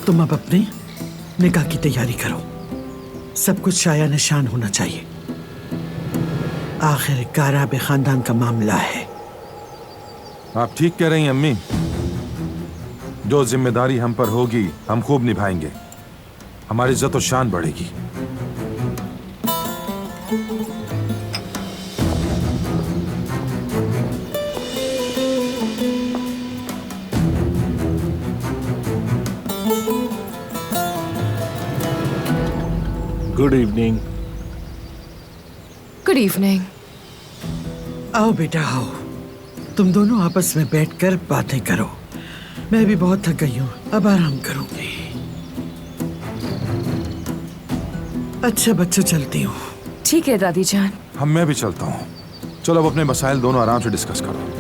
तुम अब अपने निकाह की तैयारी करो। सब कुछ शाया निशान होना चाहिए। आखिरकार आबे खानदान का मामला है। आप ठीक कह रही हैं अम्मी। जो जिम्मेदारी हम पर होगी हम खूब निभाएंगे। हमारी इज्जत और शान बढ़ेगी। Good evening. Good evening. आओ बेटा आओ, तुम दोनों आपस में बैठकर बातें करो। मैं भी बहुत थक गई हूँ, अब आराम करूंगी। अच्छा बच्चों, चलती हूँ। ठीक है दादी जान। मैं भी चलता हूँ। चलो अब अपने मसाइल दोनों आराम से डिस्कस करो।